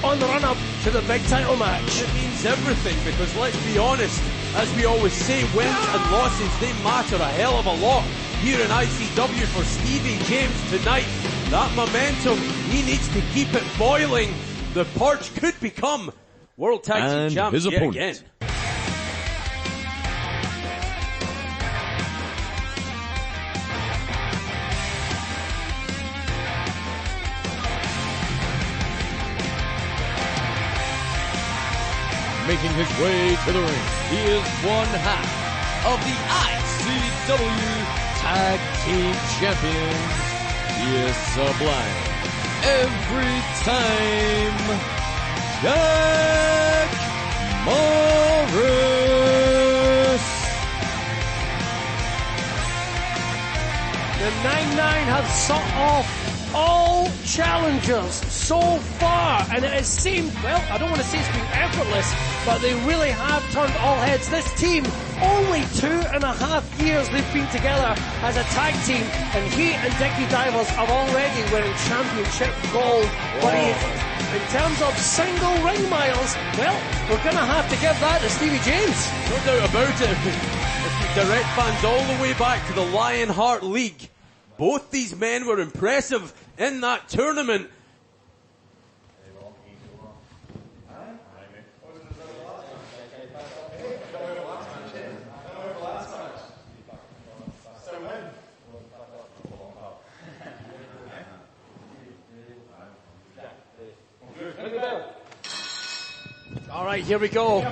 on the run-up to the big title match. It means everything, because let's be honest, as we always say, wins and losses, they matter a hell of a lot here in ICW for Stevie James tonight. That momentum, he needs to keep it boiling. The Purge could become World Tag Team Champs yet again. Making his way to the ring, he is one half of the ICW Tag Team Champions. He is sublime every time. Jack Morris. The 9-9 have sought off all challengers so far, and it has seemed, well, I don't want to say it's been effortless, but they really have turned all heads. This team, only 2.5 years they've been together as a tag team, and he and Dickie Divers are already winning championship gold. But in terms of single ring miles, well, we're going to have to give that to Stevie James. No doubt about it. If you direct fans all the way back to the Lionheart League, both these men were impressive in that tournament. Alright, here we go.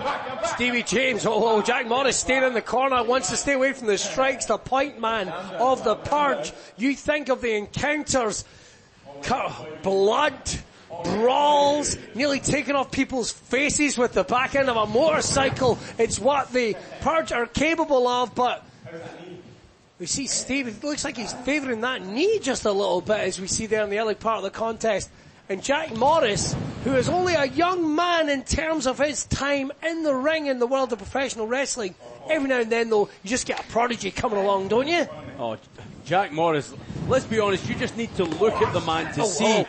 Stevie James, Jack Morris staying in the corner, wants to stay away from the strikes, the point man of the Purge. You think of the encounters, blood, brawls, nearly taking off people's faces with the back end of a motorcycle. It's what the Purge are capable of, but we see Steve, it looks like he's favouring that knee just a little bit as we see there in the early part of the contest. And Jack Morris, who is only a young man in terms of his time in the ring in the world of professional wrestling, every now and then though, you just get a prodigy coming along, don't you? Oh, Jack Morris, let's be honest, you just need to look at the man to see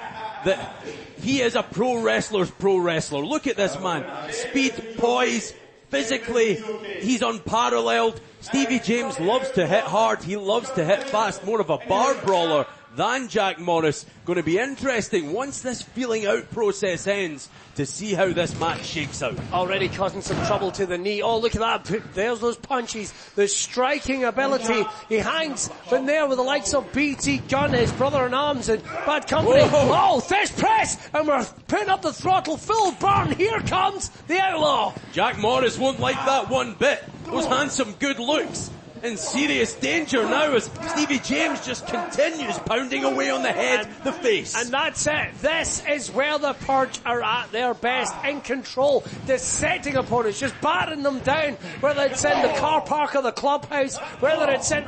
that he is a pro wrestler's pro wrestler. Look at this man. Speed, poise, physically, he's unparalleled. Stevie James loves to hit hard, he loves to hit fast, more of a bar brawler than Jack Morris. Going to be interesting once this feeling out process ends to see how this match shakes out. Already causing some trouble to the knee. Oh, look at that. There's those punches. The striking ability. He hangs in there with the likes of BT Gunn, his brother-in-arms, and Bad Company. Whoa. Oh, fist press! And we're putting up the throttle full burn. Here comes the Outlaw. Jack Morris won't like that one bit. Those handsome good looks in serious danger now as Stevie James just continues pounding away on the head, the face. And that's it. This is where the Purge are at their best, in control, dissecting opponents, just batting them down, whether it's in the car park or the clubhouse, whether it's in,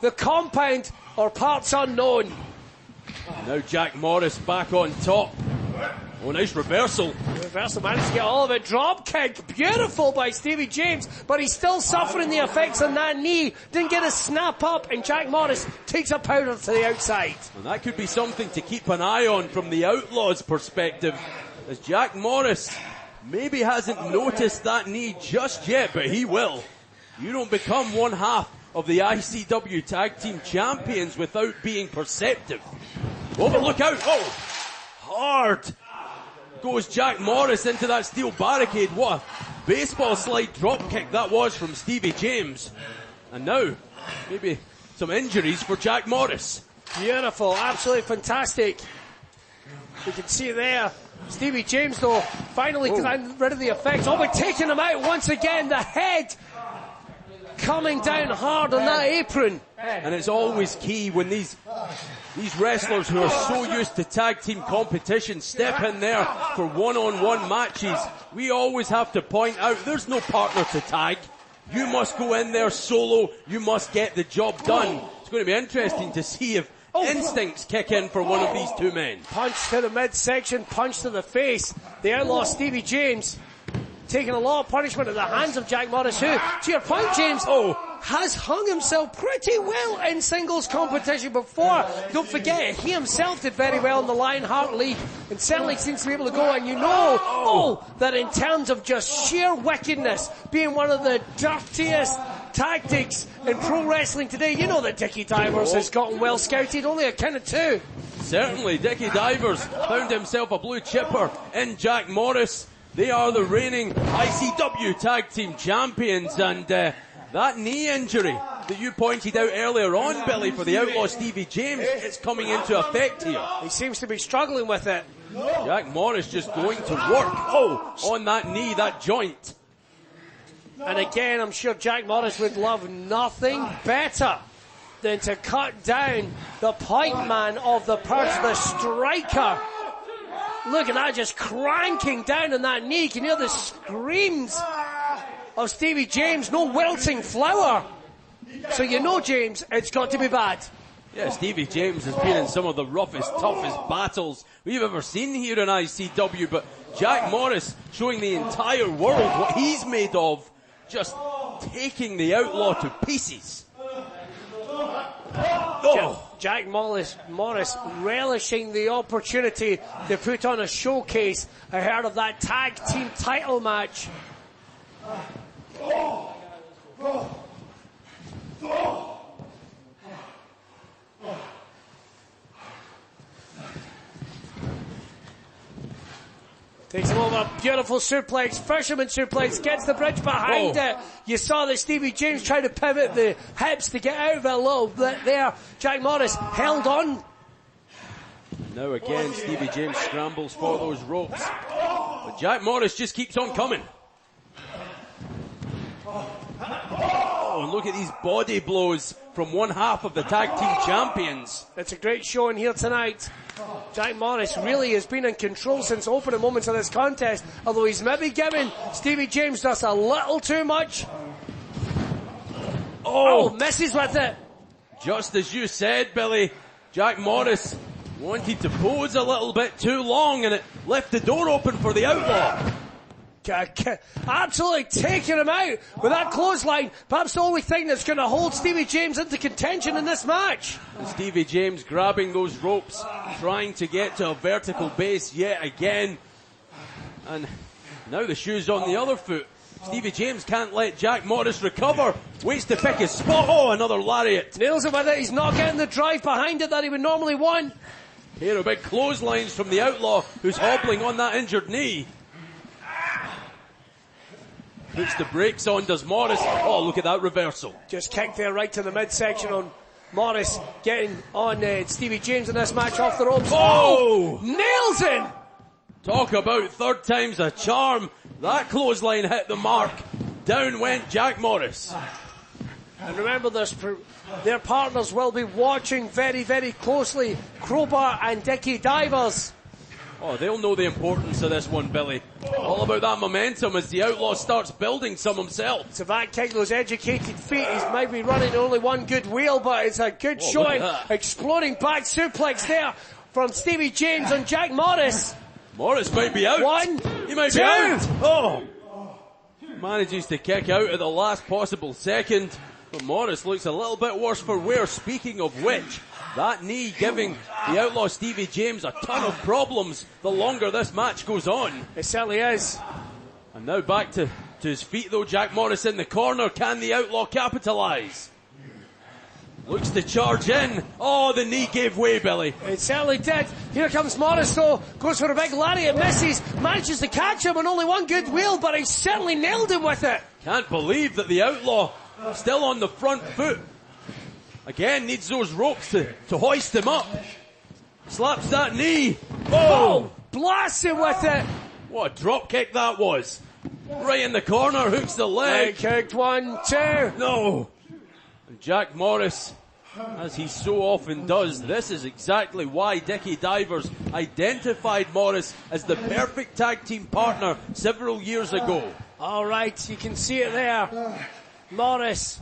the compound or parts unknown. Now Jack Morris back on top. Oh, nice reversal. Reversal managed to get all of it. Drop kick. Beautiful by Stevie James. But he's still suffering the effects on that knee. Didn't get a snap up. And Jack Morris takes a powder to the outside. And that could be something to keep an eye on from the Outlaws' perspective. As Jack Morris maybe hasn't noticed that knee just yet, but he will. You don't become one half of the ICW Tag Team Champions without being perceptive. Oh, but look out. Oh, hard goes Jack Morris into that steel barricade. What a baseball slide drop kick that was from Stevie James. And now, maybe some injuries for Jack Morris. Beautiful, absolutely fantastic. You can see there, Stevie James though, finally getting rid of the effects. Oh, we're taking him out once again. The head coming down hard on that apron. And it's always key when these wrestlers who are so used to tag team competition step in there for one-on-one matches. We always have to point out there's no partner to tag. You must go in there solo. You must get the job done. It's going to be interesting to see if instincts kick in for one of these two men. Punch to the midsection, punch to the face. The Outlaw Stevie James. taking a lot of punishment at the hands of Jack Morris, who, to your point, James, has hung himself pretty well in singles competition before. Don't forget, he himself did very well in the Lionheart League, and certainly seems to be able to go, and you know, that in terms of just sheer wickedness, being one of the dirtiest tactics in pro wrestling today, you know that Dickie Divers has gotten well scouted, only a count of 2. Certainly, Dickie Divers found himself a blue chipper in Jack Morris. They are the reigning ICW Tag Team Champions, and that knee injury that you pointed out earlier on, Billy, for the Outlaw Stevie James, it's coming into effect here. He seems to be struggling with it. Jack Morris just going to work on that knee, that joint. And again, I'm sure Jack Morris would love nothing better than to cut down the point man of the Purge, the striker. Look at that, just cranking down on that knee. Can you hear the screams of Stevie James? No wilting flower. So you know, James, it's got to be bad. Yeah, Stevie James has been in some of the roughest, toughest battles we've ever seen here in ICW, but Jack Morris showing the entire world what he's made of, just taking the Outlaw to pieces. Jack Morris relishing the opportunity to put on a showcase ahead of that tag team title match. Takes him over, beautiful suplex, fisherman suplex, gets the bridge behind it. You saw that Stevie James tried to pivot the hips to get out of it a little bit there. Jack Morris held on. Now again, Stevie James scrambles for those ropes. But Jack Morris just keeps on coming. Oh, and look at these body blows from one half of the tag team champions. It's a great showing here tonight. Jack Morris really has been in control since opening moments of this contest, although he's maybe giving Stevie James just a little too much. Misses with it. Just as you said, Billy, Jack Morris wanted to pose a little bit too long, and it left the door open for the Outlaw. Absolutely taking him out with that clothesline. Perhaps the only thing that's going to hold Stevie James into contention in this match. And Stevie James grabbing those ropes, trying to get to a vertical base yet again. And now the shoe's on the other foot. Stevie James can't let Jack Morris recover. Waits to pick his spot. Oh, another lariat. Nails it with it. He's not getting the drive behind it that he would normally want. Here are big clotheslines from the Outlaw, who's hobbling on that injured knee. Puts the brakes on, does Morris. Oh, look at that reversal. Just kicked there right to the midsection on Morris, getting on Stevie James in this match off the ropes. Oh! Nails him! Talk about third time's a charm. That clothesline hit the mark. Down went Jack Morris. And remember, their partners will be watching very, very closely. Crowbar and Dickie Divers. Oh, they'll know the importance of this one, Billy. All about that momentum as the Outlaw starts building some himself. It's a back kick, those educated feet. He's maybe running only one good wheel, but it's a good showing. Exploding back suplex there from Stevie James and Jack Morris. Morris might be out. He might be out. Oh! Manages to kick out at the last possible second. But Morris looks a little bit worse for wear. Speaking of which, that knee giving the Outlaw Stevie James a ton of problems the longer this match goes on. It certainly is. And now back to his feet though, Jack Morris in the corner. Can the Outlaw capitalise? Looks to charge in. Oh, the knee gave way, Billy. It certainly did. Here comes Morris though. Goes for a big lariat, misses. Manages to catch him on only one good wheel, but he certainly nailed him with it. Can't believe that the Outlaw still on the front foot. Again, needs those ropes to hoist him up. Slaps that knee. Oh! Blasts him with it. What a drop kick that was. Right in the corner, hooks the leg. Kicked 1, 2. No. And Jack Morris, as he so often does, this is exactly why Dickie Divers identified Morris as the perfect tag team partner several years ago. Alright, you can see it there. Morris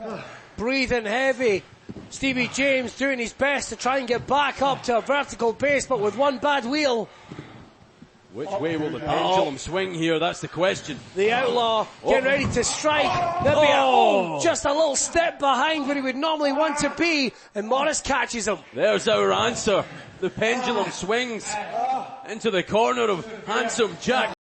breathing heavy. Stevie James doing his best to try and get back up to a vertical base, but with one bad wheel. Which way will the pendulum swing here? That's the question. The Outlaw getting ready to strike. There'll be just a little step behind where he would normally want to be, and Morris catches him. There's our answer. The pendulum swings into the corner of handsome Jack